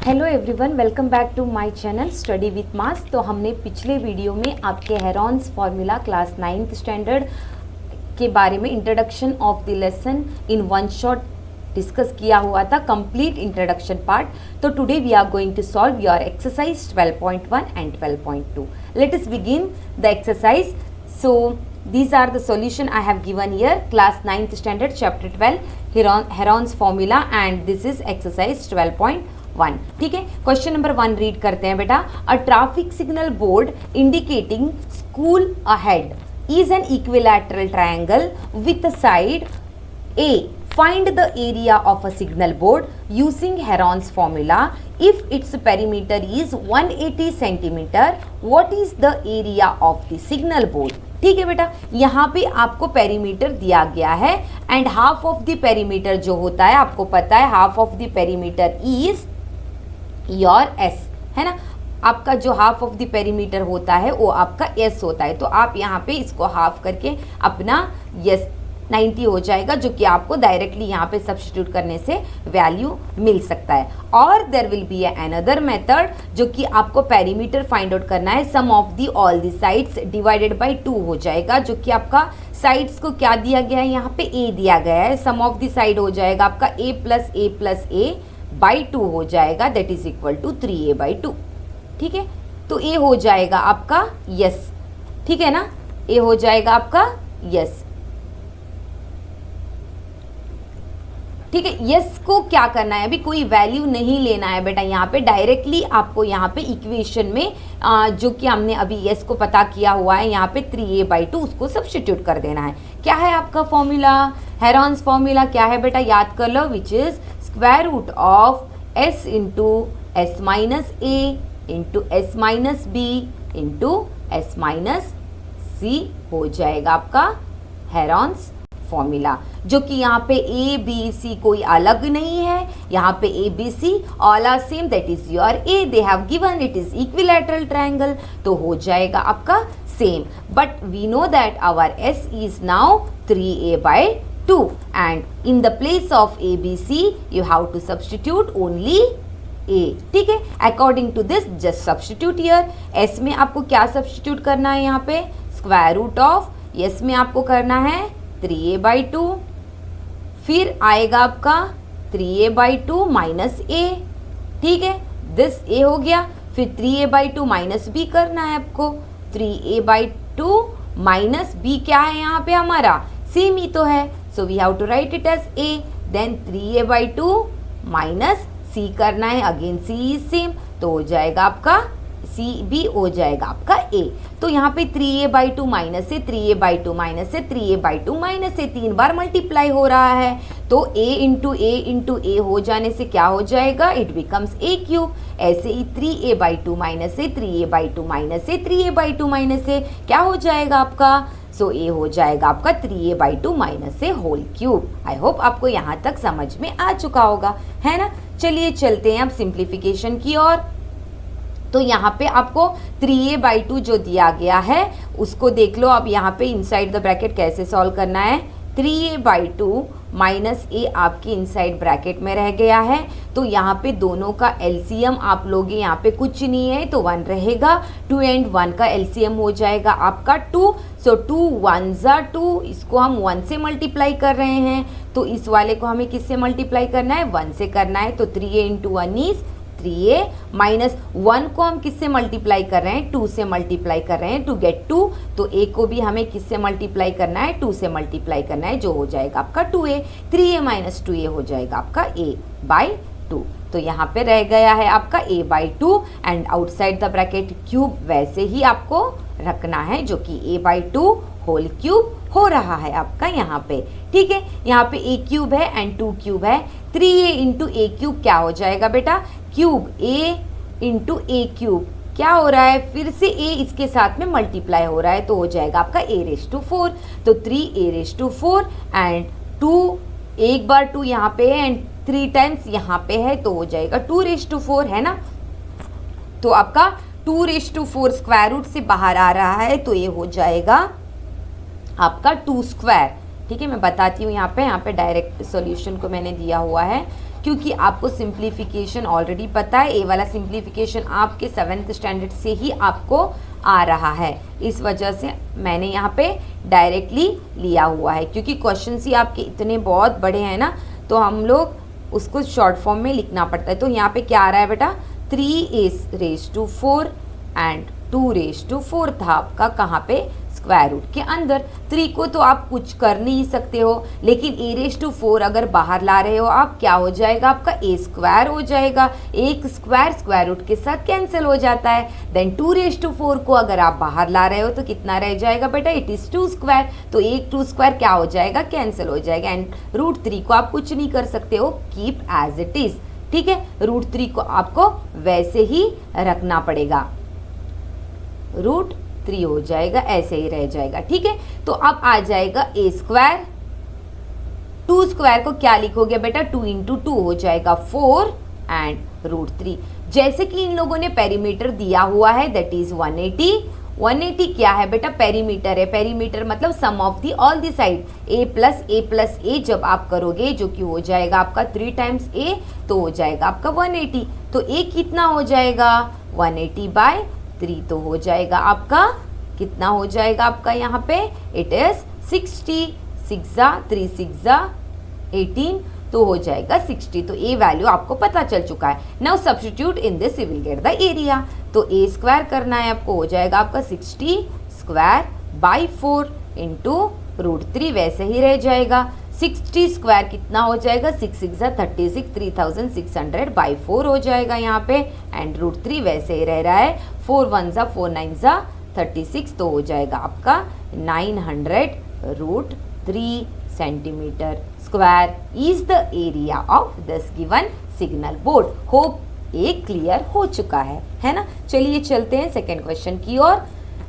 Hello everyone, welcome back to my channel study with mass. तो हमने पिछले video में आपके Heron's formula class 9th standard के बारे में introduction of the lesson in one shot discuss किया हुआ था, कंप्लीट इंट्रोडक्शन पार्ट। तो today we are going to solve your exercise 12.1 and 12.2। Let us begin the exercise. So these are the solution I have given here, class 9th standard chapter 12 Heron's formula, and this is exercise 12.1। ठीक है, question number 1 read करते हैं बेटा। A traffic signal board indicating school ahead is an equilateral triangle with side A. Find the area of a signal board using Heron's formula. If its perimeter is 180 centimeter, what is the area of the signal board? ठीक है बेटा, यहाँ पे आपको perimeter दिया गया है and half of the perimeter जो होता है आपको पता है, half of the perimeter is your S, है ना। आपका जो हाफ ऑफ द पेरीमीटर होता है वो आपका एस होता है। तो आप यहाँ पे इसको हाफ करके अपना यस 90 हो जाएगा, जो कि आपको डायरेक्टली यहाँ पे सब्स्टिट्यूट करने से वैल्यू मिल सकता है। और there will be another method जो कि आपको पेरीमीटर फाइंड आउट करना है। Sum of the all the sides divided by 2 हो जाएगा, जो कि आपका साइड्स को क्या दिया गया है, यहाँ पे ए दिया गया है। सम ऑफ दी साइड हो जाएगा आपका a प्लस a बाई 2 हो जाएगा, that is equal to 3a/2। ठीक है, तो a हो जाएगा आपका यस, ठीक है ना, a हो जाएगा आपका यस। ठीक है, यस को क्या करना है, अभी कोई वैल्यू नहीं लेना है बेटा, यहाँ पे डायरेक्टली आपको यहाँ पे इक्वेशन में जो कि हमने अभी यस को पता किया हुआ है, यहाँ पे 3a/2 उसको सब्स्टिट्यूट कर देना है। क्या है आपका फॉर्मूला, हेरॉन्स फॉर्मूला क्या है बेटा, याद कर लो, which is square root of s into S minus A into S minus B into S minus C हो जाएगा आपका हेरॉन्स फॉर्मूला, जो कि यहाँ पे ए बी सी कोई अलग नहीं है, यहाँ पे A B C all are same, that is your A, they have given it is equilateral triangle, तो हो जाएगा आपका same. But we know that our S is now 3a/2 and in the place of A B C you have to substitute only A. ठीक है, according to this just substitute here. S में आपको क्या substitute करना है, यहाँ पे square root of S में आपको करना है 3a/2, फिर आएगा आपका 3a/2 माइनस ए। ठीक है, दिस ए हो गया, फिर 3a/2 माइनस बी करना है आपको। 3a/2 माइनस बी क्या है यहाँ पे हमारा, सेम ही तो है, so we have to write it as A. Then 3a/2 minus C करना है, अगेन सी इज सेम, तो हो जाएगा आपका सी बी हो जाएगा आपका ए। तो यहाँ पे 3a/2 माइनस से 3a/2 माइनस से 3a/2 माइनस से 3 बार मल्टीप्लाई हो रहा है, तो a इंटू ए हो जाने से क्या हो जाएगा, इट बिकम्स a³। ऐसे ही 3a/2 माइनस से 3a/2 माइनस से 3a/2 माइनस से क्या हो जाएगा आपका, सो a हो जाएगा आपका 3a/2 माइनस से होल क्यूब। आई होप आपको यहाँ तक समझ में आ चुका होगा, है ना। चलिए चलते हैं अब सिंप्लीफिकेशन की ओर। तो यहाँ पे आपको 3a/2 जो दिया गया है उसको देख लो। अब यहाँ पे इनसाइड द ब्रैकेट कैसे सॉल्व करना है, 3a/2 माइनस ए आपके इनसाइड ब्रैकेट में रह गया है, तो यहाँ पे दोनों का एलसीएम आप लोगे, यहाँ पे कुछ नहीं है तो 1 रहेगा, 2 एंड 1 का एलसीएम हो जाएगा आपका 2, सो 2 1s are 2, इसको हम 1 से मल्टीप्लाई कर रहे हैं, तो इस वाले को हमें किससे मल्टीप्लाई करना है, 1 से करना है, तो 3a into 1 is 3a minus 1 को हम किससे मल्टीप्लाई कर रहे हैं, 2 से मल्टीप्लाई कर रहे हैं टू गेट 2, तो a को भी हमें किससे मल्टीप्लाई करना है, 2 से मल्टीप्लाई करना है, जो हो जाएगा आपका 2a। 3a माइनस 2a हो जाएगा आपका a/2। तो यहाँ पे रह गया है आपका a/2 and outside the bracket cube वैसे ही आपको रखना है, जो कि a/2 होल क्यूब हो रहा है आपका यहाँ पे। ठीक है, यहाँ पे a³ है एंड 2³ है, 3a इंटू a³ क्या हो जाएगा बेटा, क्यूब a इंटू a³ क्या हो रहा है, फिर से a इसके साथ में मल्टीप्लाई हो रहा है, तो हो जाएगा आपका a⁴। तो 3a⁴ एंड 2 एक बार 2 यहाँ पे है एंड 3 टाइम्स यहाँ पे है, तो हो जाएगा 2⁴, है ना। तो आपका 2⁴ स्क्वायर रूट से बाहर आ रहा है, तो ये हो जाएगा आपका 2²। ठीक है, मैं बताती हूँ यहाँ पे डायरेक्ट सॉल्यूशन को मैंने दिया हुआ है क्योंकि आपको सिंप्लीफिकेशन ऑलरेडी पता है, ए वाला सिंप्लीफिकेशन आपके 7th स्टैंडर्ड से ही आपको आ रहा है, इस वजह से मैंने यहाँ पे डायरेक्टली लिया हुआ है। क्योंकि क्वेश्चन ही आपके इतने बहुत बड़े हैं ना, तो हम लोग उसको शॉर्ट फॉर्म में लिखना पड़ता है। तो यहाँ पे क्या आ रहा है बेटा, 3a⁴ एंड 2⁴ था आपका कहाँ पे, स्क्वायर रूट के अंदर। 3 को तो आप कुछ कर नहीं सकते हो, लेकिन a⁴ अगर बाहर ला रहे हो आप, क्या हो जाएगा आपका, a² हो जाएगा। एक स्क्वायर स्क्वायर रूट के साथ कैंसिल हो जाता है। देन 2⁴ को अगर आप बाहर ला रहे हो तो कितना रह जाएगा बेटा, इट इज़ 2²। तो एक 2² क्या हो जाएगा, कैंसिल हो जाएगा। एंड √3 को आप कुछ नहीं कर सकते हो, कीप एज इट इज़। ठीक है, √3 को आपको वैसे ही रखना पड़ेगा, √3 हो जाएगा, ऐसे ही रह जाएगा। ठीक है, तो अब आ जाएगा a², 2² को क्या लिखोगे बेटा, 2 × 2 हो जाएगा 4 एंड √3। जैसे कि इन लोगों ने पेरीमीटर दिया हुआ है, दैट इज 180। 180 क्या है बेटा, पेरीमीटर है। पेरीमीटर मतलब sum of the all the side, a+a+a जब आप करोगे, जो कि हो जाएगा आपका 3 टाइम्स a, तो हो जाएगा आपका 180। तो a कितना हो जाएगा, 180/3 तो हो जाएगा आपका, कितना हो जाएगा आपका यहाँ पे, इट इज 60। 3 6 18 तो हो जाएगा 60। तो ए वैल्यू आपको पता चल चुका है। Now substitute in this you will get the area. तो a² करना है आपको, हो जाएगा आपका 60² इंटू √3, वैसे ही रह जाएगा। 60² कितना हो जाएगा, 6 6 36, 3600/4 हो जाएगा यहाँ पे। एंड √3 वैसे ही रह रहा है, 4 1 4 9 36, तो हो जाएगा आपका 900√3 centimetre square is the area of this given signal board. Hope ये क्लियर हो चुका है ना। चलिए चलते हैं सेकेंड क्वेश्चन की ओर।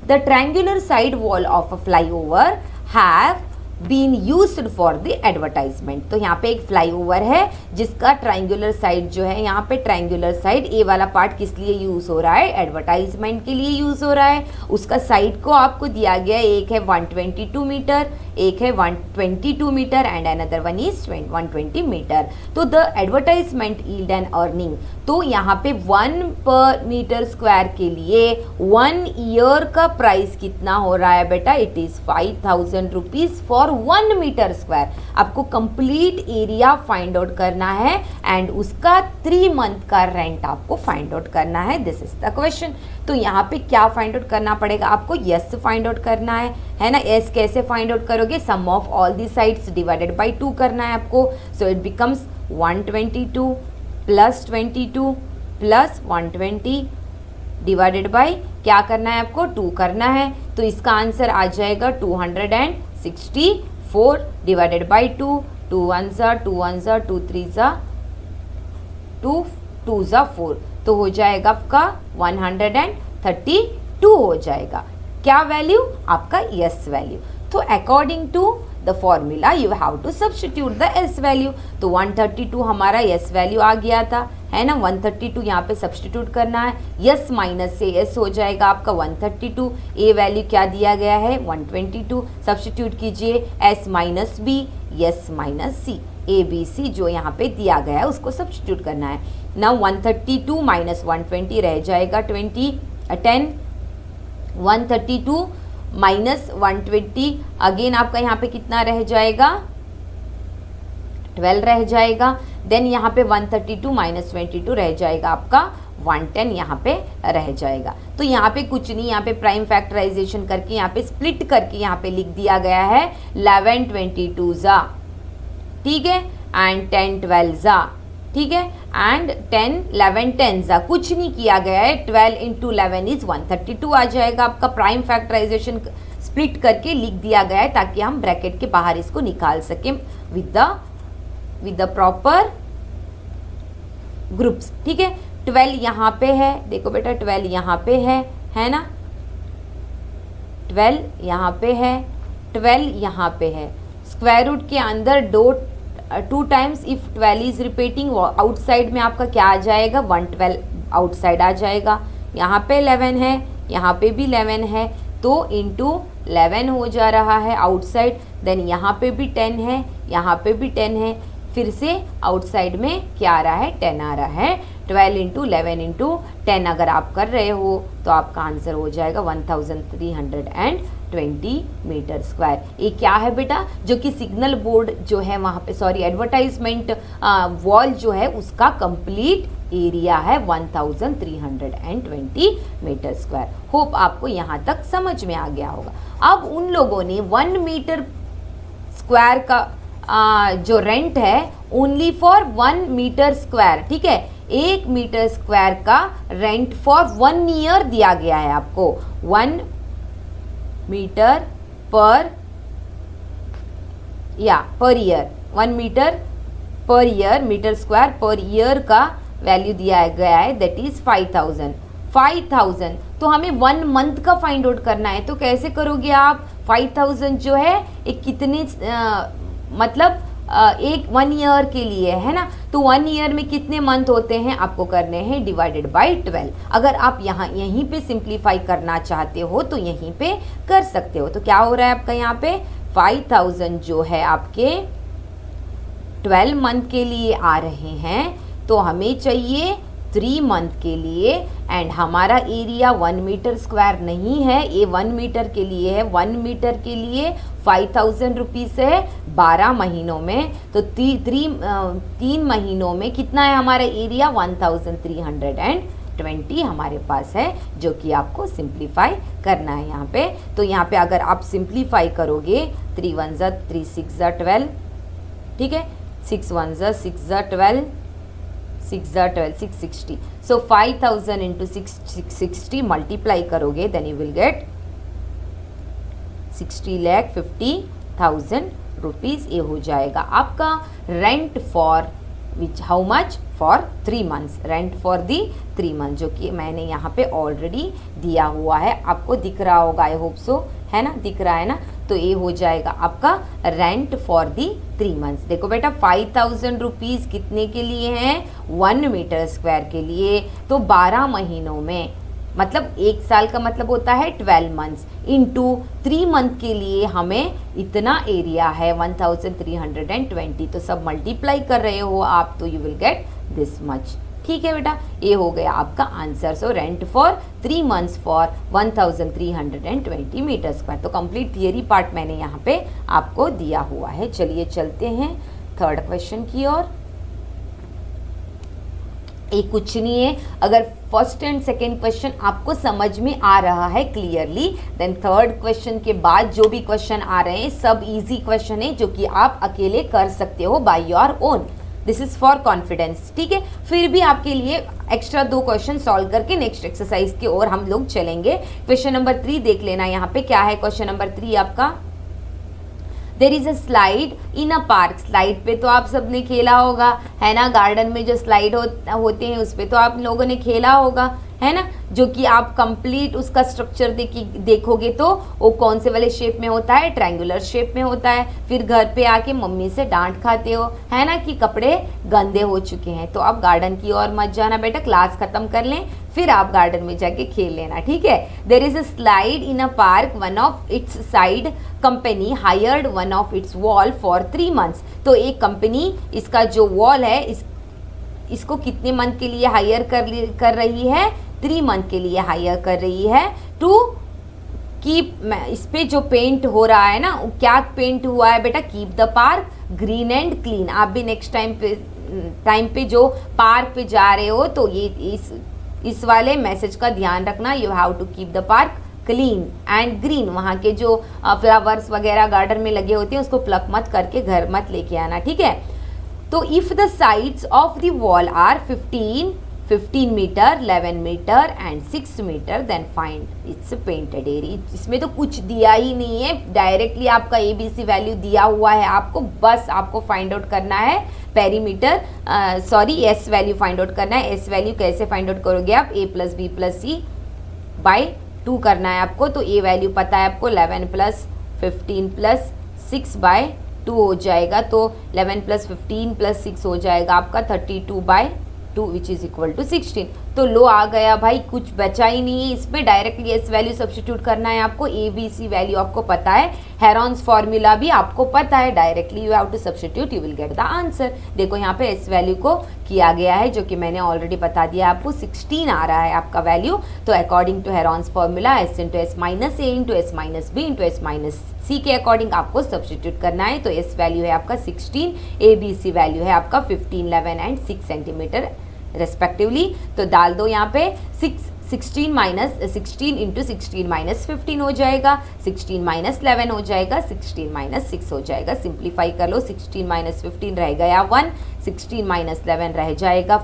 The triangular side wall of a flyover have been used for the advertisement. तो यहाँ पे एक फ्लाईओवर है जिसका ट्रायंगुलर साइड जो है, यहाँ पे ट्रायंगुलर साइड ए वाला पार्ट किस लिए यूज हो रहा है, एडवर्टाइजमेंट के लिए यूज हो रहा है। उसका साइड को आपको दिया गया है, एक है 122 मीटर, एक है 122 metre and another one is 120 metre. तो the advertisement yield and earning, तो यहाँ पे 1 पर मीटर स्क्वायर के लिए 1 ईयर का प्राइस कितना हो रहा है बेटा, it is 5000 rupees for 1 metre square. आपको कंप्लीट एरिया फाइंड आउट करना है एंड उसका 3 मंथ का रेंट आपको फाइंड आउट करना है। This is the question. तो यहाँ पे क्या फाइंड आउट करना पड़ेगा आपको, यस फाइंड आउट करना है ना। यस कैसे फाइंड आउट करोगे, sum of all the sides divided by 2 करना है आपको। So it becomes 122 + 22 + 120 divided by क्या करना है आपको, 2 करना है। तो इसका आंसर आ जाएगा 264 डिवाइडेड बाय 2। 2 1 2 1 2 3 2 2 4, तो हो जाएगा आपका 132 हो जाएगा। क्या वैल्यू आपका, यस वैल्यू। तो according to the formula you have to substitute the S value. तो 132 हमारा एस वैल्यू आ गया था, है ना। 132 यहाँ पे सब्स्टिट्यूट करना है, यस माइनस से एस हो जाएगा आपका 132। ए वैल्यू क्या दिया गया है, 122। सब्स्टिट्यूट कीजिए, S minus B, S minus C, A B C जो यहाँ पे दिया गया है उसको सब्स्टिट्यूट करना है। ना 132 माइनस 120 रह जाएगा 10। 132 माइनस 120 अगेन आपका यहाँ पे कितना रह जाएगा, 12 रह जाएगा। देन यहाँ पे 132 माइनस 22 रह जाएगा आपका 110 यहाँ पे रह जाएगा। तो यहाँ पे कुछ नहीं, यहाँ पे प्राइम फैक्टराइजेशन करके यहाँ पे स्प्लिट करके यहाँ पे लिख दिया गया है 11 22 ठीक है, एंड 10 12 ठीक है, एंड 10 11 10 कुछ नहीं किया गया है। 12 × 11 इज 132 आ जाएगा आपका। प्राइम फैक्टराइजेशन स्प्लिट करके लिख दिया गया है ताकि हम ब्रैकेट के बाहर इसको निकाल सकें विद द प्रॉपर ग्रुप्स। ठीक है, 12 यहाँ पे है, देखो बेटा 12 यहाँ पे है ना, 12 यहाँ पे है, 12 यहाँ पे है। स्क्वायर रूट के अंदर 2 times if 12 is repeating, outside में आपका क्या आ जाएगा, 112 आउटसाइड आ जाएगा। यहाँ पे 11 है, यहाँ पे भी 11 है, तो इंटू 11 हो जा रहा है आउटसाइड। देन यहाँ पे भी 10 है, यहाँ पे भी 10 है। फिर से आउटसाइड में क्या आ रहा है, 10 आ रहा है। 12 इंटू 11 इंटू 10 अगर आप कर रहे हो तो आपका आंसर हो जाएगा 1320 मीटर स्क्वायर। ये क्या है बेटा, जो कि सिग्नल बोर्ड जो है वहाँ पे, सॉरी एडवर्टाइजमेंट वॉल जो है उसका कंप्लीट एरिया है 1320 मीटर स्क्वायर। होप आपको यहाँ तक समझ में आ गया होगा। अब उन लोगों ने 1 मीटर स्क्वायर का जो रेंट है ओनली फॉर 1 मीटर स्क्वायर, ठीक है, 1 मीटर स्क्वायर का रेंट फॉर 1 ईयर दिया गया है आपको। 1 metre per year, 1 metre per year, metre square per year का वैल्यू दिया गया है, दैट इज 5000। तो हमें 1 मंथ का फाइंड आउट करना है, तो कैसे करोगे आप? 5000 जो है एक कितने मतलब एक 1 ईयर के लिए है ना, तो 1 ईयर में कितने मंथ होते हैं आपको करने हैं, डिवाइडेड बाय 12। अगर आप यहीं पे सिंप्लीफाई करना चाहते हो तो यहीं पे कर सकते हो। तो क्या हो रहा है आपका यहाँ पे 5000 जो है आपके 12 मंथ के लिए आ रहे हैं, तो हमें चाहिए 3 मंथ के लिए, एंड हमारा एरिया 1 मीटर स्क्वायर नहीं है, ये 1 मीटर के लिए है। 1 मीटर के लिए 5000 रुपीज़ है 12 महीनों में, तो 3 महीनों में कितना है हमारा एरिया, 1320 हमारे पास है, जो कि आपको सिंप्लीफाई करना है यहाँ पे। तो यहाँ पे अगर आप सिंप्लीफाई करोगे 3 1 3 6 12, ठीक है, 6 1 6 12, 6 12, 660। सो 5000 इंटू 660 मल्टीप्लाई करोगे, then you will get 60,50,000 rupees. ये हो जाएगा आपका rent for which how much, for 3 months, rent for the 3 month, जो कि मैंने यहाँ पे ऑलरेडी दिया हुआ है, आपको दिख रहा होगा, आई होप सो, है ना, दिख रहा है ना। तो ये हो जाएगा आपका रेंट फॉर दी 3 मंथ्स। देखो बेटा 5000 रुपीज़ कितने के लिए हैं, 1 मीटर स्क्वायर के लिए, तो 12 महीनों में, मतलब 1 साल का मतलब होता है 12 मंथ्स, इंटू 3 मंथ के लिए हमें इतना एरिया है 1320, तो सब मल्टीप्लाई कर रहे हो आप, तो you will get this much. ठीक है बेटा, ये हो गया आपका answer. So rent for 3 months for 1320 metre square. तो कंप्लीट थियरी पार्ट मैंने यहाँ पे आपको दिया हुआ है। चलिए चलते हैं थर्ड क्वेश्चन की ओर। ये कुछ नहीं है, अगर फर्स्ट एंड सेकेंड क्वेश्चन आपको समझ में आ रहा है क्लियरली, देन थर्ड क्वेश्चन के बाद जो भी क्वेश्चन आ रहे हैं सब इजी क्वेश्चन है, जो कि आप अकेले कर सकते हो bye your own. This is for confidence, ठीक है। फिर भी आपके लिए एक्स्ट्रा 2 क्वेश्चन सॉल्व करके नेक्स्ट एक्सरसाइज की ओर हम लोग चलेंगे। क्वेश्चन नंबर 3 देख लेना, यहाँ पे क्या है क्वेश्चन नंबर 3 आपका। There is a slide in a park. Slide पे तो आप सबने खेला होगा, है ना, गार्डन में जो स्लाइड होते हैं उस पर तो आप लोगों ने खेला होगा, है ना, जो कि आप कंप्लीट उसका स्ट्रक्चर देखोगे तो वो कौन से वाले शेप में होता है, ट्रायंगुलर शेप में होता है। फिर घर पे आके मम्मी से डांट खाते हो, है ना, कि कपड़े गंदे हो चुके हैं। तो अब गार्डन की ओर मत जाना बेटा, क्लास खत्म कर लें फिर आप गार्डन में जाके खेल लेना, ठीक है। There is a slide in a park, one of its side company hired one of its wall for 3 months. तो एक कंपनी इसका जो वॉल है इसको कितने मंथ के लिए हायर कर रही है, 3 मंथ के लिए हायर कर रही है, टू कीप, इस पे जो पेंट हो रहा है ना, क्या पेंट हुआ है बेटा, keep the park green and clean. आप भी नेक्स्ट टाइम पे जो पार्क पे जा रहे हो तो ये इस वाले मैसेज का ध्यान रखना, you have to keep the park clean and green. वहाँ के जो फ्लावर्स वगैरह गार्डन में लगे होते हैं उसको प्लक मत करके घर मत लेके आना, ठीक है। तो if the sides of the wall are 15 metre, 11 metre and 6 metre, then find its painted area. इसमें तो कुछ दिया ही नहीं है, डायरेक्टली आपका ABC वैल्यू दिया हुआ है आपको, बस आपको फाइंड आउट करना है perimeter, S value find out करना है। S वैल्यू कैसे फाइंड आउट करोगे आप, A + B + C बाई 2 करना है आपको। तो A वैल्यू पता है आपको, 11 + 15 + 6 बाई 2 हो जाएगा, तो 11 + 15 + 6 हो जाएगा आपका 32 by two which is equal to 16। तो लो आ गया भाई, कुछ बचा ही नहीं है इसमें, डायरेक्टली एस वैल्यू सब्स्टिट्यूट करना है आपको। ए बी सी वैल्यू आपको पता है, हेरॉन्स फॉर्मूला भी आपको पता है, directly you have to substitute, you will get the answer. देखो यहाँ पे एस वैल्यू को किया गया है, जो कि मैंने ऑलरेडी बता दिया आपको, 16 आ रहा है आपका वैल्यू। तो according to Heron's formula S into S minus A into S minus B into S minus C के अकॉर्डिंग आपको सब्स्टिट्यूट करना है। तो एस वैल्यू है आपका 16, ए बी सी वैल्यू है आपका 15, 11 एंड 6 सेंटीमीटर रेस्पेक्टिवली। तो डाल दो यहाँ पे 16 इंटू 16 माइनस 15 हो जाएगा, 16 माइनस 11 हो जाएगा, 16 माइनस 6 हो जाएगा। सिंप्लीफाई कर लो, 16 माइनस 15 रह गया 1, 16 माइनस 11 रह जाएगा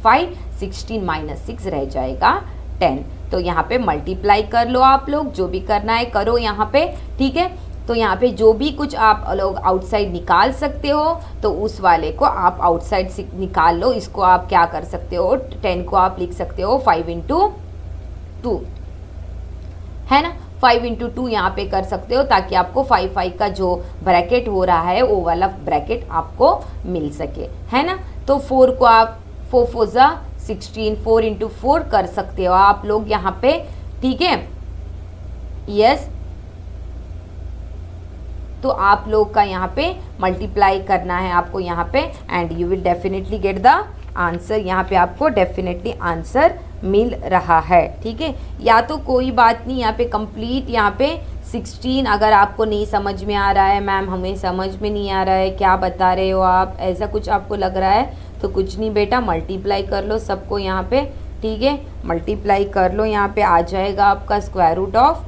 5, 16 माइनस 6 रह जाएगा 10। तो यहाँ पे मल्टीप्लाई कर लो आप लोग, जो भी करना है करो यहाँ पे, ठीक है। तो यहाँ पे जो भी कुछ आप लोग आउटसाइड निकाल सकते हो तो उस वाले को आप आउटसाइड से निकाल लो। इसको आप क्या कर सकते हो, 10 को आप लिख सकते हो 5 इंटू 2, है ना, 5 इंटू 2 यहाँ पे कर सकते हो, ताकि आपको 5 का जो ब्रैकेट हो रहा है वो वाला ब्रैकेट आपको मिल सके, है ना। तो 4 को आप 4 4 जा 16, 4 इंटू 4 कर सकते हो आप लोग यहाँ पे, ठीक है। यस, तो आप लोग का यहाँ पे मल्टीप्लाई करना है आपको यहाँ पे, and you will definitely get the answer. यहाँ पे आपको डेफिनेटली आंसर मिल रहा है, ठीक है। या तो कोई बात नहीं, यहाँ पे कंप्लीट, यहाँ पे 16 अगर आपको नहीं समझ में आ रहा है, मैम हमें समझ में नहीं आ रहा है, क्या बता रहे हो आप, ऐसा कुछ आपको लग रहा है तो कुछ नहीं बेटा, मल्टीप्लाई कर लो सबको यहाँ पे, ठीक है। मल्टीप्लाई कर लो, यहाँ पे आ जाएगा आपका square root of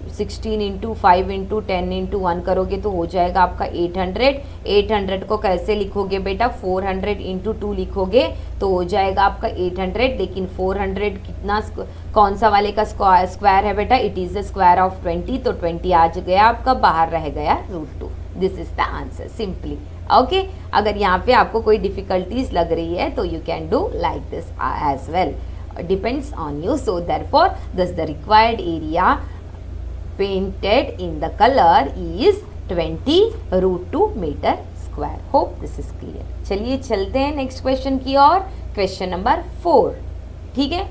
16 into 5 into 10 into 1 करोगे तो हो जाएगा आपका 800। 800 को कैसे लिखोगे बेटा, 400 इंटू 2 लिखोगे तो हो जाएगा आपका 800। लेकिन 400 कितना, कौन सा वाले का स्क्वायर है बेटा, it is the square of 20। तो 20 आज गया आपका, बाहर रह गया √2। This is the answer simply, okay. अगर यहाँ पे आपको कोई डिफिकल्टीज लग रही है तो you can do like this as well, depends on you. So therefore thus the required area painted in the color is 20 √2 meter square. Hope this is clear. चलिए चलते हैं नेक्स्ट क्वेश्चन की ओर, क्वेश्चन नंबर 4, ठीक है।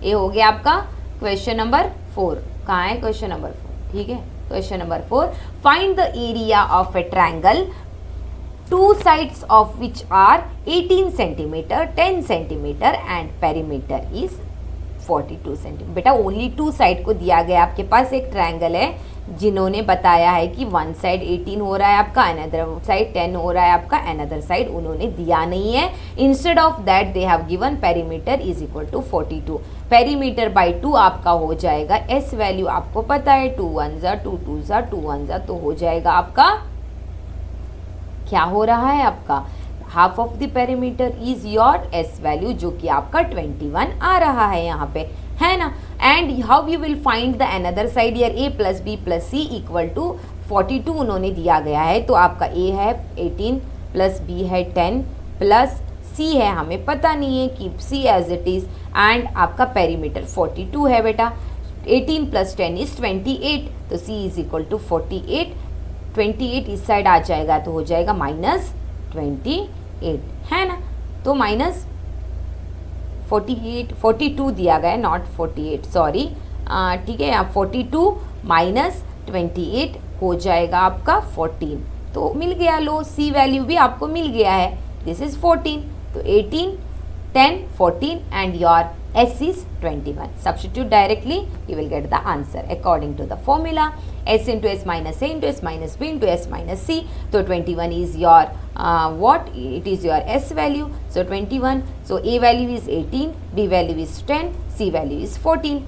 ये हो गया आपका क्वेश्चन नंबर 4। कहाँ है क्वेश्चन नंबर 4, ठीक है। Question number 4, find the area of A triangle, two sides of which are 18 centimeter, 10 centimeter and perimeter is 42 centimeter. बेटा ओनली 2 साइड को दिया गया, आपके पास एक ट्रायंगल है जिन्होंने बताया है कि वन साइड 18 हो रहा है आपका, अनदर साइड 10 हो रहा है आपका, अनदर साइड उन्होंने दिया नहीं है। Instead of that they have given perimeter is equal to 42। Perimeter by 2 आपका हो जाएगा, एस वैल्यू आपको पता है, 2 1 जा 2 2 जा 2 1 जा, तो हो जाएगा आपका, क्या हो रहा है आपका, half of the perimeter is your S value, जो कि आपका 21 आ रहा है यहाँ पे, है ना। And how you will find the another side, यार A plus B plus C equal to 42 उन्होंने दिया गया है। तो आपका ए है 18 प्लस बी है 10 प्लस सी है हमें पता नहीं है, keep C as it is, and आपका पेरीमीटर 42 है बेटा। 18 प्लस 10 इज 28, तो सी इज इक्वल टू 48। 28 इस साइड आ जाएगा तो हो जाएगा -28, है ना। तो -42 दिया गया है, नॉट 48, सॉरी, ठीक है। यहाँ 42 माइनस 28 हो जाएगा आपका 14, तो मिल गया, लो सी वैल्यू भी आपको मिल गया है, दिस इज 14। तो 18 10 14 and your S is 21. Substitute directly, you will get the answer according to the formula. S into S minus A into S minus B into S minus C. So 21 is your what? It is your S value. So 21. So A value is 18, B value is 10, C value is 14.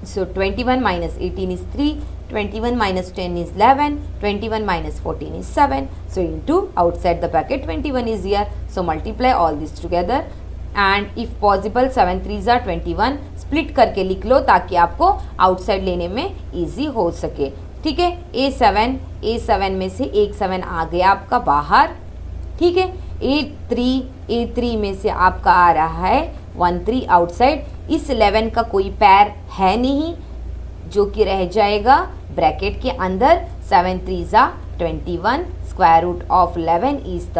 So 21 minus 18 is 3. 21 minus 10 is 11. 21 minus 14 is 7. So into outside the bracket 21 is here. So multiply all this together. And if possible 7 3 जा 21 split करके लिख लो, ताकि आपको outside लेने में easy हो सके, ठीक है। A7 में से एक 7 आ गया आपका बाहर, ठीक है। A3 में से आपका आ रहा है 1 3 आउटसाइड। इस 11 का कोई पैर है नहीं, जो कि रह जाएगा ब्रैकेट के अंदर। 7 3 जा 21, square root of 11 is the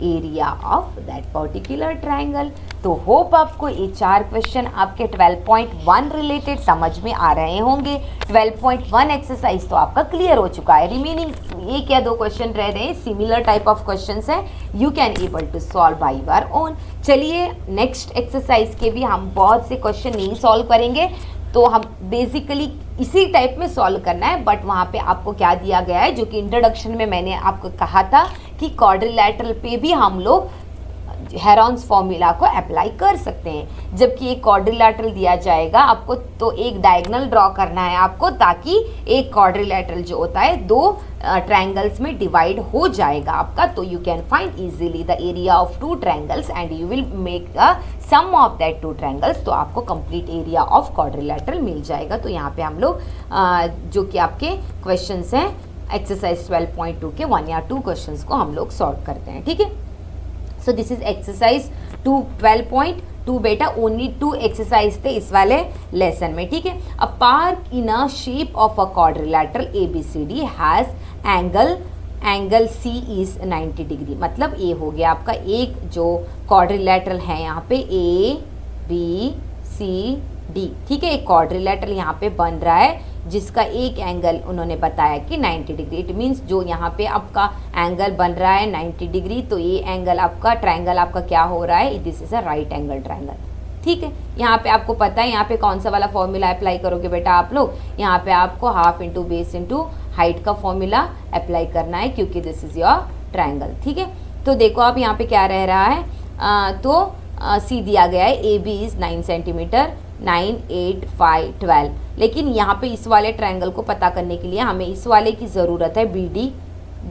area of that particular triangle. तो होप आपको ये 4 क्वेश्चन आपके 12.1 रिलेटेड समझ में आ रहे होंगे। 12.1 एक्सरसाइज तो आपका क्लियर हो चुका है। रिमेनिंग 1 या 2 क्वेश्चन रह रहे हैं, सिमिलर टाइप ऑफ क्वेश्चंस है, you can able to solve by your own. चलिए नेक्स्ट एक्सरसाइज के भी हम बहुत से क्वेश्चन नहीं सॉल्व करेंगे, तो हम बेसिकली इसी टाइप में सॉल्व करना है। बट वहाँ पे आपको क्या दिया गया है, जो कि इंट्रोडक्शन में मैंने आपको कहा था कि क्वाड्रिलैटरल पे भी हम लोग हेरॉन्स फॉर्मूला को अप्लाई कर सकते हैं। जबकि एक क्वाड्रिलैटरल दिया जाएगा आपको, तो एक डायगोनल ड्रॉ करना है आपको, ताकि एक क्वाड्रिलैटरल जो होता है 2 ट्रायंगल्स में डिवाइड हो जाएगा आपका। तो you can find easily the area of 2 triangles and you will make the sum of that 2 triangles. तो आपको कंप्लीट एरिया ऑफ क्वाड्रिलैटरल मिल जाएगा। तो यहाँ पे हम लोग जो कि आपके क्वेश्चंस हैं एक्सरसाइज 12.2 के 1 या 2 क्वेश्चंस को हम लोग सॉल्व करते हैं, ठीक है। सो दिस इज एक्सरसाइज 12.2 बेटा, ओनली 2 एक्सरसाइज थे इस वाले लेसन में, ठीक है। A park in a shape of a quadrilateral ABCD has angle C is 90 degree. मतलब ए हो गया आपका एक जो क्वाड्रिलैटरल है यहाँ पे ABCD, ठीक है। एक क्वाड्रिलैटरल यहाँ पे बन रहा है जिसका एक एंगल उन्होंने बताया कि 90 डिग्री। इट मीन्स जो यहाँ पे आपका एंगल बन रहा है 90 डिग्री, तो ये एंगल आपका ट्रायंगल आपका क्या हो रहा है, this is a right angle triangle, ठीक है। यहाँ पे आपको पता है यहाँ पे कौन सा वाला फॉर्मूला अप्लाई करोगे बेटा आप लोग, यहाँ पे आपको half into base into height का फॉर्मूला अप्लाई करना है, क्योंकि दिस इज योर ट्रायंगल, ठीक है। तो देखो आप यहाँ पे क्या रह रहा है, तो सी दिया गया है, AB इज 9 सेंटीमीटर, 9, 8, 5, 12। लेकिन यहाँ पे इस वाले ट्रायंगल को पता करने के लिए हमें इस वाले की ज़रूरत है,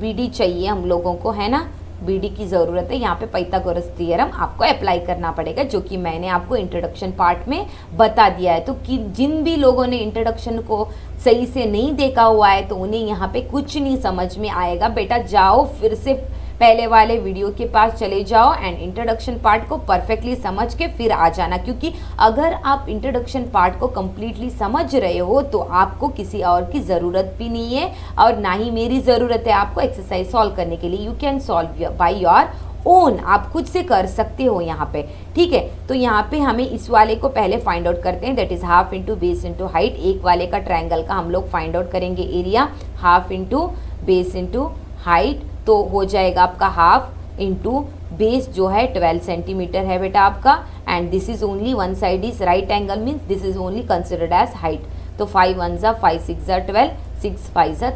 BD चाहिए हम लोगों को, है ना, BD की ज़रूरत है। यहाँ पे पाइथागोरस थ्योरम आपको अप्लाई करना पड़ेगा, जो कि मैंने आपको इंट्रोडक्शन पार्ट में बता दिया है। तो कि जिन भी लोगों ने इंट्रोडक्शन को सही से नहीं देखा हुआ है, तो उन्हें यहाँ पे कुछ नहीं समझ में आएगा। बेटा जाओ फिर से पहले वाले वीडियो के पास चले जाओ एंड इंट्रोडक्शन पार्ट को परफेक्टली समझ के फिर आ जाना, क्योंकि अगर आप इंट्रोडक्शन पार्ट को कम्प्लीटली समझ रहे हो तो आपको किसी और की ज़रूरत भी नहीं है, और ना ही मेरी ज़रूरत है आपको एक्सरसाइज सॉल्व करने के लिए। You can solve by your own, आप खुद से कर सकते हो यहाँ पे, ठीक है। तो यहाँ पे हमें इस वाले को पहले फाइंड आउट करते हैं, that is half into base into height. एक वाले का ट्रायंगल का हम लोग फाइंड आउट करेंगे area, half into base into height, तो हो जाएगा आपका हाफ इंटू बेस जो है 12 सेंटीमीटर है बेटा आपका, and this is only one side is right angle, means this is only considered as height. तो 5 1 जा 5 6 जा 12, 6 5 जा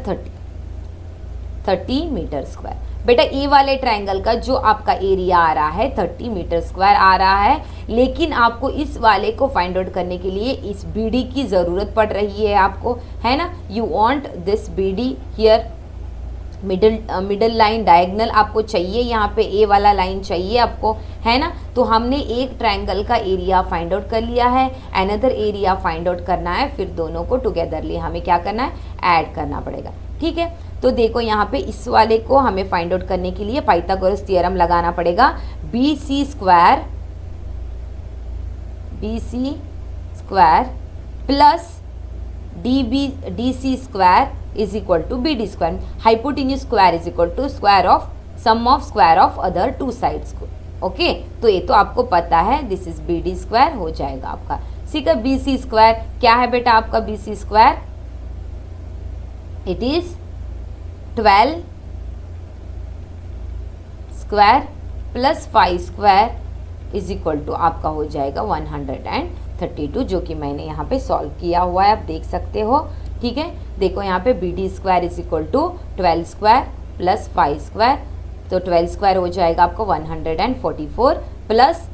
30 मीटर स्क्वायर। बेटा ए वाले ट्रायंगल का जो आपका एरिया आ रहा है 30 मीटर स्क्वायर आ रहा है, लेकिन आपको इस वाले को फाइंड आउट करने के लिए इस BD की ज़रूरत पड़ रही है आपको, है ना। You want this BD here, middle line diagonal आपको चाहिए, यहाँ पे ए वाला लाइन चाहिए आपको, है ना। तो हमने एक ट्रायंगल का एरिया फाइंड आउट कर लिया है, अनदर एरिया फाइंड आउट करना है, फिर दोनों को टुगेदरली हमें क्या करना है, ऐड करना पड़ेगा, ठीक है। तो देखो यहाँ पे इस वाले को हमें फाइंड आउट करने के लिए पाइथागोरस थ्योरम लगाना पड़ेगा। BC square plus DC square is equal to BD square, hypotenuse square is equal to square of sum of square of other 2 sides को, ओके। तो ये तो आपको पता है, दिस इज BD स्क्वायर हो जाएगा आपका, ठीक है। BC स्क्वायर क्या है बेटा आपका, BC square it is 12 square plus 5 square is equal to आपका हो जाएगा 132, जो कि मैंने यहाँ पे सॉल्व किया हुआ है, आप देख सकते हो, ठीक है। देखो यहाँ पे BD square is equal to 12 square plus 5 square, तो 12 स्क्वायर हो जाएगा आपको 144 plus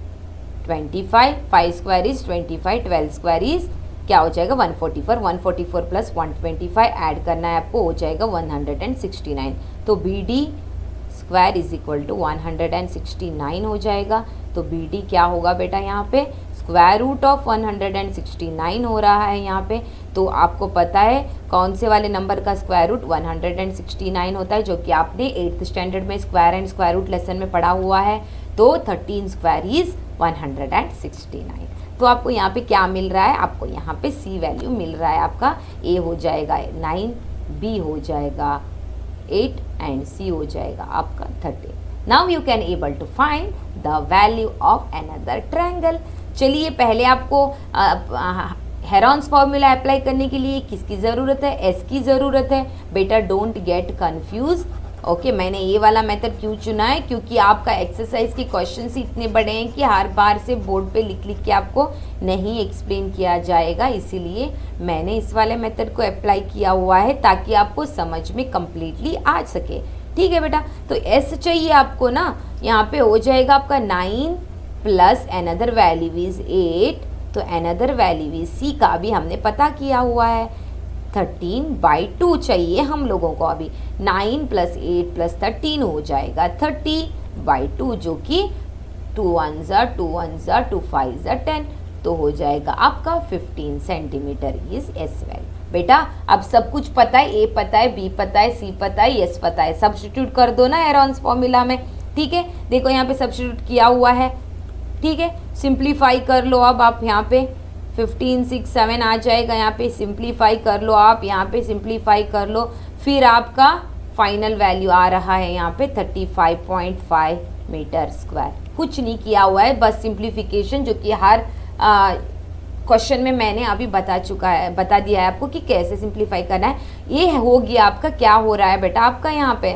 25, 5 square is 25, 12 square is क्या हो जाएगा 144, 144 प्लस 125 ऐड करना है आपको, हो जाएगा 169। तो BD square is equal to 169 हो जाएगा। तो BD क्या होगा बेटा, यहाँ पे स्क्वायर रूट ऑफ 169 हो रहा है यहाँ पे। तो आपको पता है कौन से वाले नंबर का स्क्वायर रूट 169 होता है, जो कि आपने 8th स्टैंडर्ड में square and square root lesson में पढ़ा हुआ है। तो 13 स्क्वायर इज 169। तो आपको यहाँ पे क्या मिल रहा है, आपको यहाँ पे C वैल्यू मिल रहा है आपका, A हो जाएगा 9, B हो जाएगा 8 एंड C हो जाएगा आपका 30। Now you can able to find the value of another triangle. चलिए पहले आपको हेरॉन्स फॉर्मूला अप्लाई करने के लिए किसकी ज़रूरत है, एस की ज़रूरत है। बेटा डोंट गेट कंफ्यूज। ओके, मैंने ये वाला मेथड क्यों चुना है, क्योंकि आपका एक्सरसाइज के क्वेश्चंस ही इतने बड़े हैं कि हर बार से बोर्ड पे लिख लिख के आपको नहीं एक्सप्लेन किया जाएगा, इसीलिए मैंने इस वाले मेथड को अप्लाई किया हुआ है ताकि आपको समझ में कम्प्लीटली आ सके। ठीक है बेटा, तो एस चाहिए आपको ना, यहाँ पे हो जाएगा आपका 9 प्लस अनदर वैल्यू इज 8, तो अनदर वैल्यू इज सी का भी हमने पता किया हुआ है। 13/2 चाहिए हम लोगों को अभी। 9 + 8 + 13 हो जाएगा 30/2, जो कि 2 1s are 2 1s are 2 5s are 10, तो हो जाएगा आपका 15 सेंटीमीटर इज एस वैल्यू। बेटा अब सब कुछ पता है, ए पता है, बी पता है, सी पता है, एस पता है, सब्स्टिट्यूट कर दो ना हेरॉन्स फॉर्मूला में। ठीक है, देखो यहाँ पे सब्स्टिट्यूट किया हुआ है। ठीक है, सिंप्लीफाई कर लो अब आप, यहाँ पे 15 6 7 आ जाएगा, यहाँ पे सिंप्लीफाई कर लो आप, यहाँ पे सिंप्लीफाई कर लो, फिर आपका फाइनल वैल्यू आ रहा है यहाँ पे 35.5 मीटर स्क्वायर। कुछ नहीं किया हुआ है, बस सिंप्लीफिकेशन जो कि हर क्वेश्चन में मैंने अभी बता दिया है आपको कि कैसे सिंप्लीफाई करना है। ये हो गया आपका, क्या हो रहा है बेटा आपका यहाँ पे,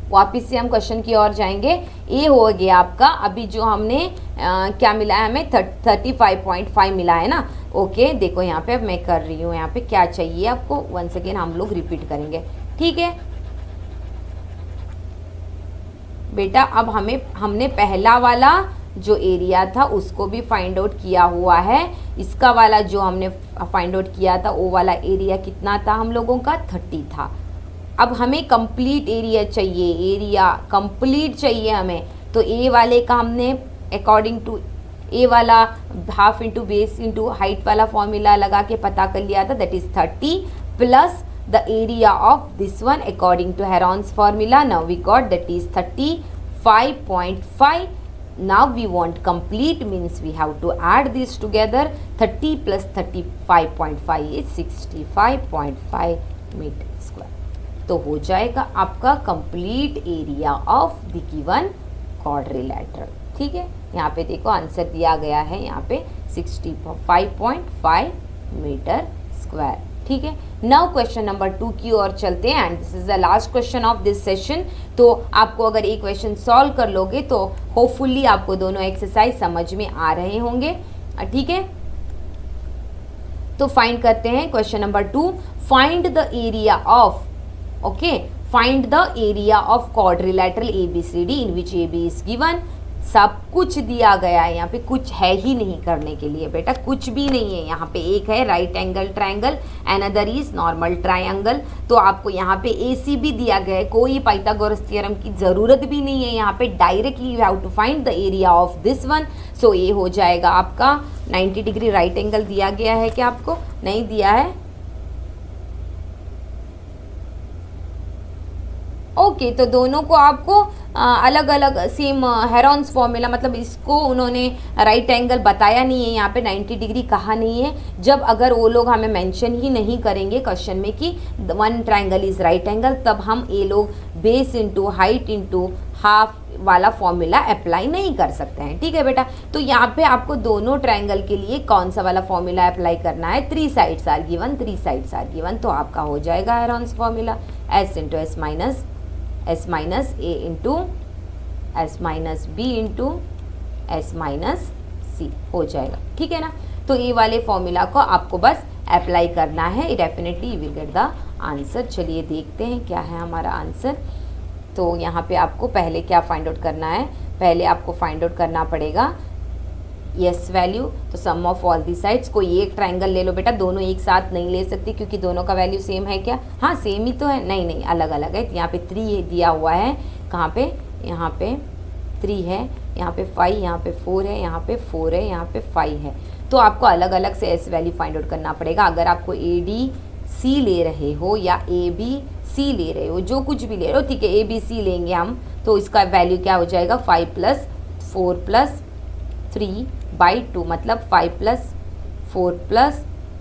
वापिस से हम क्वेश्चन की ओर जाएंगे। ये हो गया आपका, अभी जो हमने क्या मिला है हमें 35.5 मिला है ना। ओके, देखो यहाँ पे अब मैं कर रही हूँ, यहाँ पे क्या चाहिए आपको, वंस अगेन हम लोग रिपीट करेंगे। ठीक है बेटा, अब हमने पहला वाला जो एरिया था उसको भी फाइंड आउट किया हुआ है। इसका वाला जो हमने फाइंड आउट किया था वो वाला एरिया कितना था हम लोगों का, 30 था। अब हमें कंप्लीट एरिया चाहिए, एरिया कंप्लीट चाहिए हमें, तो ए वाले का हमने अकॉर्डिंग टू ए वाला half into base into height वाला फॉर्मूला लगा के पता कर लिया था, that is 30 plus the area of this one according to Heron's formula. Now we got that is 35.5. Now we want complete, means we have to add this together. 30 plus 35.5 is 65.5 metre square, तो हो जाएगा आपका complete area of the given quadrilateral. ठीक है, यहाँ पे देखो answer दिया गया है यहाँ पे 65.5 मीटर स्क्वायर। ठीक है, नाउ क्वेश्चन नंबर 2 की ओर चलते हैं, and this is the last question of this session. तो आपको अगर एक क्वेश्चन सॉल्व कर लोगे तो होपफुली आपको दोनों एक्सरसाइज समझ में आ रहे होंगे। ठीक है, तो फाइंड करते हैं question number 2। Find the area of, okay, find the area of quadrilateral ABCD in which AB is given. सब कुछ दिया गया है, यहाँ पे कुछ है ही नहीं करने के लिए बेटा, कुछ भी नहीं है। यहाँ पे एक है right angle triangle, another is normal triangle, तो आपको यहाँ पे AC भी दिया गया है, कोई पाइथागोरस थ्योरम की ज़रूरत भी नहीं है। यहाँ पे directly you have to find the area of this one. So ये हो जाएगा आपका 90 डिग्री राइट एंगल दिया गया है, क्या आपको नहीं दिया है? ओके, तो दोनों को आपको अलग अलग सेम हेरॉन्स फॉर्मूला, मतलब इसको उन्होंने राइट एंगल बताया नहीं है, यहाँ पे 90 डिग्री कहा नहीं है। जब अगर वो लोग हमें मेंशन ही नहीं करेंगे क्वेश्चन में कि one triangle is right angle, तब हम ये लोग base into height into half वाला फॉर्मूला अप्लाई नहीं कर सकते हैं। ठीक है बेटा, तो यहाँ पे आपको दोनों ट्रायंगल के लिए कौन सा वाला फॉर्मूला अप्लाई करना है, 3 sides are given, 3 sides are given, तो आपका हो जाएगा Heron's formula S into S minus A into S minus B into S minus C हो जाएगा। ठीक है ना, तो ये वाले फॉर्मूला को आपको बस अप्लाई करना है, definitely you will get the answer. चलिए देखते हैं क्या है हमारा आंसर। तो यहाँ पे आपको पहले क्या फाइंड आउट करना है, पहले आपको फाइंड आउट करना पड़ेगा यस वैल्यू, तो सम ऑफ ऑल दी साइड्स। कोई एक ट्रायंगल ले लो बेटा, दोनों एक साथ नहीं ले सकती क्योंकि दोनों का वैल्यू सेम है क्या? हाँ सेम ही तो है, नहीं अलग अलग है। यहाँ पे 3 दिया हुआ है, कहाँ पे? यहाँ पे 3 है, यहाँ पे 5, यहाँ पे 4 है, यहाँ पे 4 है, यहाँ पे 5 है, तो आपको अलग अलग से एस वैल्यू फाइंड आउट करना पड़ेगा। अगर आपको ADC ले रहे हो या ABC ले रहे हो, जो कुछ भी ले रहे हो, ठीक है ABC लेंगे हम, तो इसका वैल्यू क्या हो जाएगा 5 + 4 + 3/2, मतलब 5 + 4 +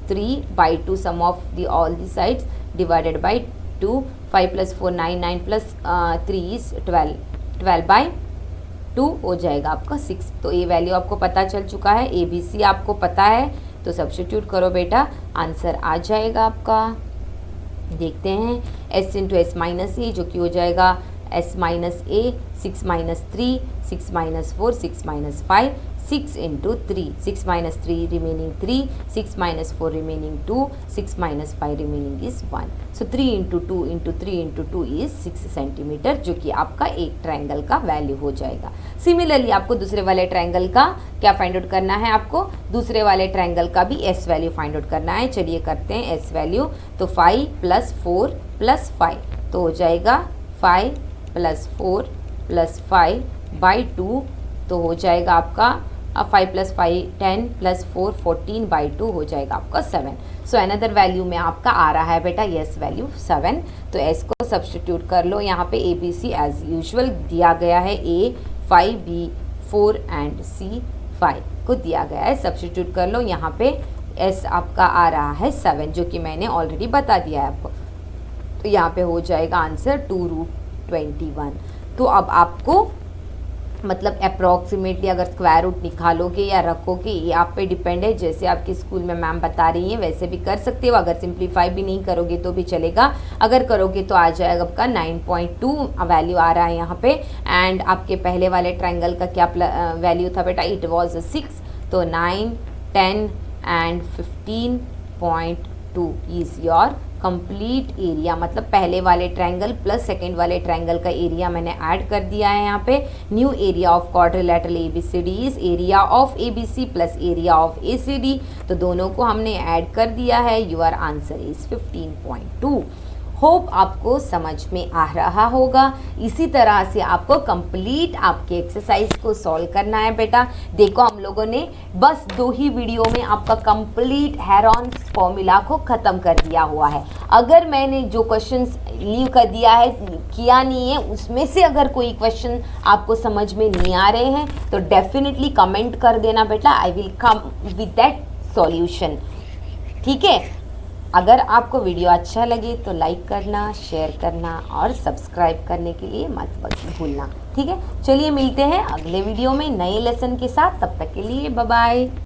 3/2 sum of the all the sides divided by 2 5 + 4 9, 9 + 3 इज 12, 12/2 हो जाएगा आपका 6। तो ये वैल्यू आपको पता चल चुका है, ABC आपको पता है, तो सब्स्टिट्यूट करो बेटा, आंसर आ जाएगा आपका। देखते हैं s × s - a जो कि हो जाएगा s - a, 6 - 3, 6 - 4, 6 - 5, 6 × 3, 6 - 3 remaining 3, 6 - 4 remaining 2, 6 - 5 remaining is 1. So 3 × 2 × 3 × 2 is 6 centimetre, जो कि आपका एक ट्रायंगल का वैल्यू हो जाएगा। सिमिलरली आपको दूसरे वाले ट्रायंगल का क्या फाइंड आउट करना है, आपको दूसरे वाले ट्रायंगल का भी s वैल्यू फाइंड आउट करना है। चलिए करते हैं s वैल्यू। तो 5 + 4 + 5 तो हो जाएगा 5 + 4 + 5/2, तो हो जाएगा आपका 5 + 5 10 + 4 14/2 हो जाएगा आपका 7। सो अनदर वैल्यू में आपका आ रहा है बेटा यस वैल्यू 7। तो एस को सब्स्टिट्यूट कर लो, यहाँ पे ABC एज यूजुअल दिया गया है, A 5, B 4 एंड C 5 को दिया गया है। सब्स्टिट्यूट कर लो, यहाँ पे S आपका आ रहा है 7, जो कि मैंने ऑलरेडी बता दिया है आपको। तो यहाँ पे हो जाएगा आंसर 2√21। तो अब आपको मतलब अप्रॉक्सीमेटली अगर स्क्वायर रूट निकालोगे या रखोगे, ये आप पे डिपेंड है। जैसे आपके स्कूल में मैम बता रही हैं वैसे भी कर सकते हो। अगर सिंप्लीफाई भी नहीं करोगे तो भी चलेगा, अगर करोगे तो आ जाएगा आपका 9.2 वैल्यू आ रहा है यहाँ पे। एंड आपके पहले वाले ट्रायंगल का क्या वैल्यू था बेटा, इट वाज 6, तो 9, 10 and 15.2 is your complete area. मतलब पहले वाले ट्रायंगल प्लस सेकंड वाले ट्रायंगल का एरिया मैंने ऐड कर दिया है यहाँ पे। New area of quadrilateral ABCD is area of ABC plus area of ACD, तो दोनों को हमने ऐड कर दिया है। Your answer is 15.2। होप आपको समझ में आ रहा होगा। इसी तरह से आपको कंप्लीट आपके एक्सरसाइज को सॉल्व करना है बेटा। देखो हम लोगों ने बस 2 ही वीडियो में आपका कंप्लीट हेरॉन्स फॉर्मूला को ख़त्म कर दिया हुआ है। अगर मैंने जो क्वेश्चंस लीव कर दिया है, किया नहीं है, उसमें से अगर कोई क्वेश्चन आपको समझ में नहीं आ रहे हैं तो डेफिनेटली कमेंट कर देना बेटा, I will come with that solution. ठीक है, अगर आपको वीडियो अच्छा लगे तो लाइक करना, शेयर करना और सब्सक्राइब करने के लिए मत भूलना। ठीक है, चलिए मिलते हैं अगले वीडियो में नए लेसन के साथ। तब तक के लिए बाय बाय।